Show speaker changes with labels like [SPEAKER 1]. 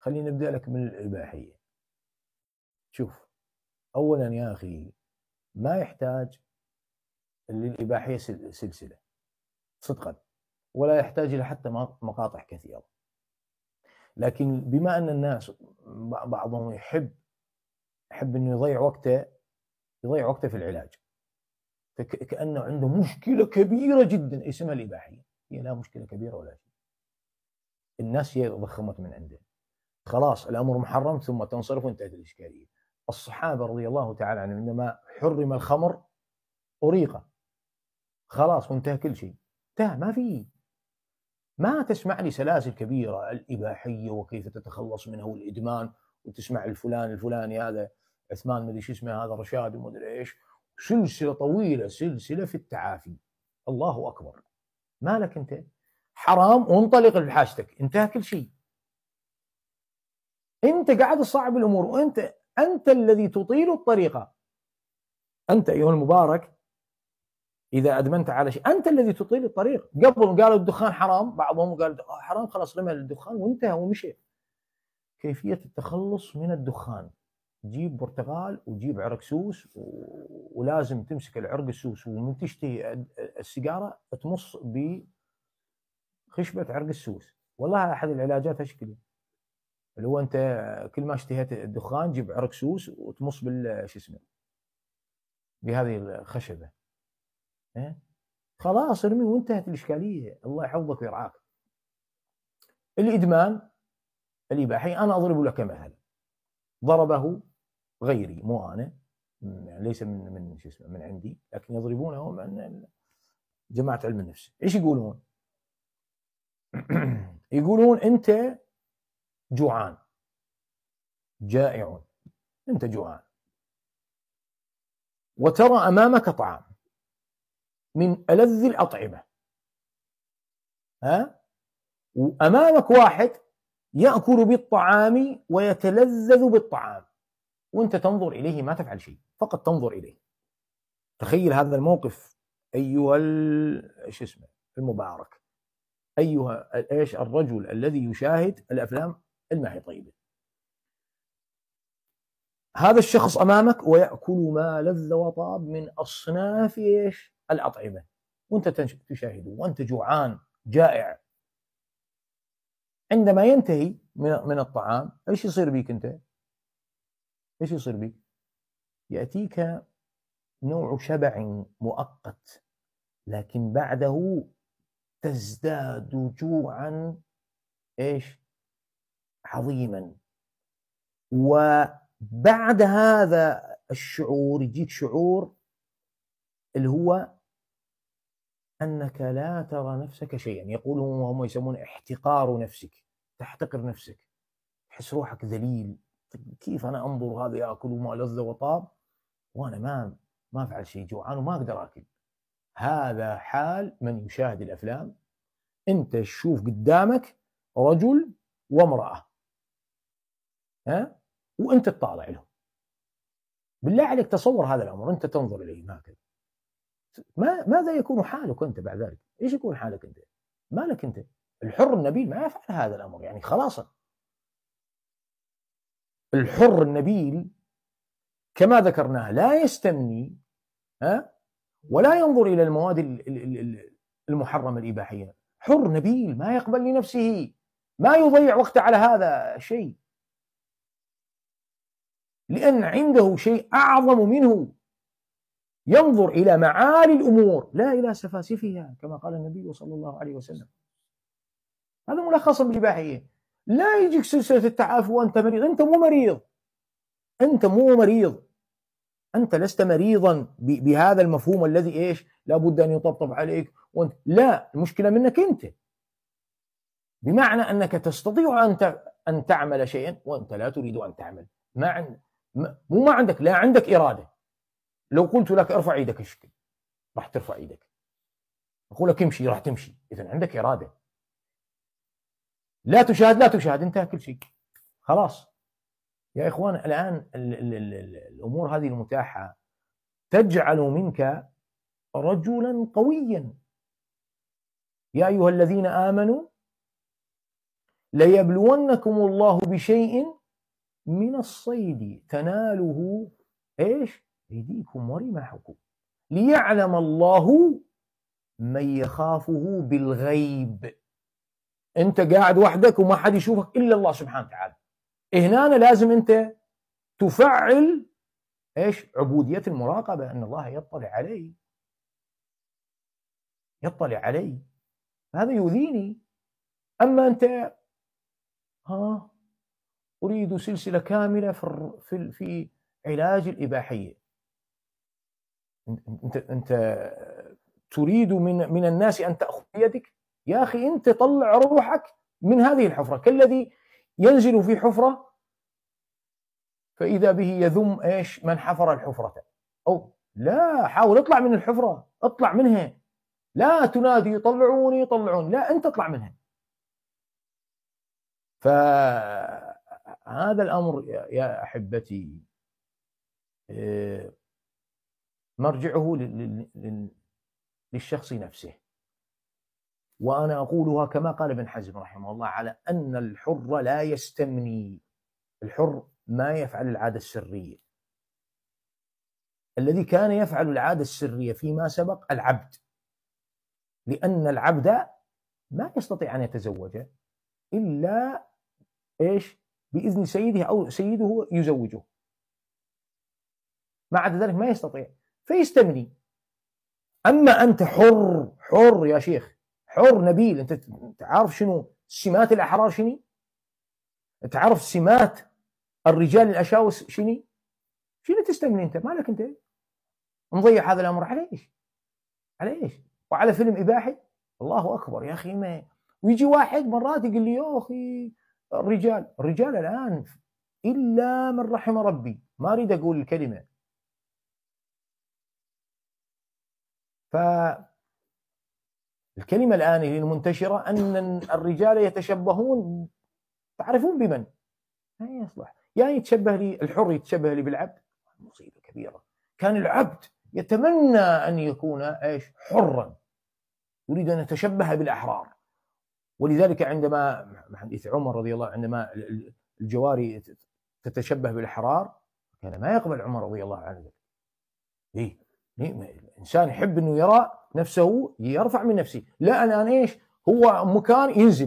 [SPEAKER 1] خليني نبدأ لك من الإباحية. شوف، أولا يا أخي ما يحتاج للإباحية سلسلة صدقا، ولا يحتاج إلى حتى مقاطع كثيرة، لكن بما أن الناس بعضهم يحب أنه يضيع وقته في العلاج، كأنه عنده مشكلة كبيرة جدا اسمها الإباحية. هي لا مشكلة كبيرة ولا شيء، الناس هي ضخمت من عنده، خلاص الأمر محرم ثم تنصرف وانتهت الإشكالية. الصحابة رضي الله تعالى عنهم عندما حرم الخمر أريق، خلاص وانتهى كل شيء، انتهى. ما تسمع لي سلاسل كبيرة الإباحية وكيف تتخلص منها والإدمان، وتسمع الفلاني هذا عثمان مدري شو اسمه، هذا رشاد ومدري ايش، سلسلة طويلة، سلسلة في التعافي. الله أكبر، مالك أنت؟ حرام وانطلق لحاجتك، انتهى كل شيء. أنت قاعد تصعب الأمور، وأنت الذي تطيل الطريقة. أنت أيها المبارك إذا أدمنت على شيء أنت الذي تطيل الطريق. قبل قالوا الدخان حرام، بعضهم قال حرام، خلاص رمى الدخان وانتهى ومشي. كيفية التخلص من الدخان: تجيب برتقال وتجيب عرق سوس، ولازم تمسك العرق السوس ومن تشتهي السيجارة تمص بخشبة عرق السوس. والله أحد العلاجات أشكله اللي هو أنت كل ما اشتهيت الدخان جيب عرق سوس وتمص شو اسمه بهذه الخشبة، خلاص ارمي وانتهت الإشكالية. الله يحفظك ويرعاك. الإدمان الإباحي أنا أضرب لك مثلا ضربه غيري، مو أنا، يعني ليس من شو اسمه من عندي، لكن يضربونه من جماعة علم النفس. إيش يقولون؟ يقولون أنت جوعان، جائع، أنت جوعان وترى أمامك طعام من ألذ الأطعمة، وأمامك واحد يأكل بالطعام ويتلذذ بالطعام، وأنت تنظر إليه ما تفعل شيء، فقط تنظر إليه. تخيل هذا الموقف أيها ايش اسمه المبارك، أيها ايش الرجل الذي يشاهد الأفلام الماهي طيبة. هذا الشخص أمامك ويأكل ما لذ وطاب من أصناف ايش الأطعمة، وأنت تشاهده وأنت جوعان جائع. عندما ينتهي من الطعام ايش يصير بك انت؟ ايش يصير بك؟ يأتيك نوع شبع مؤقت، لكن بعده تزداد جوعا ايش عظيما. وبعد هذا الشعور يجيك شعور اللي هو انك لا ترى نفسك شيئا، يقولون وهم يسمون احتقار نفسك، تحتقر نفسك، تحس روحك ذليل. كيف انا انظر هذا ياكل ما لذ وطاب وانا ما افعل شيء، جوعان وما اقدر اكل. هذا حال من يشاهد الافلام. انت تشوف قدامك رجل وامراه، وانت تطالع له. بالله عليك تصور هذا الامر، انت تنظر اليه هكذا، ماذا يكون حالك انت بعد ذلك؟ ايش يكون حالك انت؟ مالك انت؟ الحر النبيل ما يفعل هذا الامر، يعني خلاص. الحر النبيل كما ذكرناه لا يستمني ولا ينظر الى المواد المحرمه الاباحيه. حر نبيل ما يقبل لنفسه، ما يضيع وقته على هذا الشيء، لأن عنده شيء أعظم منه، ينظر إلى معالي الأمور لا إلى سفاسفها، كما قال النبي صلى الله عليه وسلم. هذا ملخص بالإباحية. لا يجيك سلسلة التعافي وأنت مريض. أنت مو مريض، أنت مو مريض، أنت لست مريضا بهذا المفهوم الذي إيش لابد أن يطبطب عليك وأنت لا، المشكلة منك أنت، بمعنى أنك تستطيع أن تعمل شيئا وأنت لا تريد أن تعمل. ما عندك، لا عندك إرادة. لو قلت لك ارفع ايدك اشكل، راح ترفع ايدك. اقول لك امشي، راح تمشي. اذا عندك إرادة. لا تشاهد، انتهى كل شيء، خلاص. يا إخوان الآن الأمور هذه المتاحة تجعل منك رجلا قويا. يا أيها الذين آمنوا ليبلونكم الله بشيء من الصيد تناله ايش؟ ايديكم ورماحكم ليعلم الله من يخافه بالغيب. انت قاعد وحدك وما حد يشوفك الا الله سبحانه وتعالى. هنا لازم انت تفعل ايش؟ عبودية المراقبة، ان الله يطلع علي، يطلع علي، هذا يؤذيني. اما انت اريد سلسلة كاملة في علاج الإباحية. انت تريد من الناس ان تأخذ بيدك؟ يا اخي انت طلع روحك من هذه الحفرة، كالذي ينزل في حفرة فإذا به يذم ايش؟ من حفر الحفرة. او لا، حاول اطلع من الحفرة، اطلع منها، لا تنادي طلعوني طلعوني، لا، انت اطلع منها. فهذا الأمر يا أحبتي مرجعه للشخص نفسه. وأنا أقولها كما قال ابن حزم رحمه الله على أن الحر لا يستمني، الحر ما يفعل العادة السرية. الذي كان يفعل العادة السرية فيما سبق العبد، لأن العبد ما يستطيع أن يتزوج إلا إيش؟ بإذن سيده أو سيده يزوجه، ما عدا ذلك ما يستطيع، فيستمني. أما أنت حر، حر يا شيخ، حر نبيل. أنت عارف شنو سمات الأحرار؟ شنو تعرف سمات الرجال الأشاوس؟ شنو تستمني أنت؟ مالك أنت مضيع هذا الأمر على إيش؟ على إيش؟ وعلى فيلم إباحي؟ الله أكبر يا أخي. ما ويجي واحد مرات يقول لي يا أخي الرجال الآن إلا من رحم ربي، ما أريد أقول الكلمة. فالكلمة الآن هي المنتشرة أن الرجال يتشبهون، تعرفون بمن؟ ما يصلح. يعني يتشبه لي الحر، يتشبه لي بالعبد، مصيبة كبيرة. كان العبد يتمنى أن يكون إيش؟ حرا، يريد أن يتشبه بالأحرار. ولذلك عندما حديث عمر رضي الله عنه، عندما الجواري تتشبه بالأحرار كان ما يقبل عمر رضي الله عنه. ليه؟ الإنسان يحب أنه يرى نفسه يرفع من نفسه، لا أنا إيش؟ هو مكان ينزل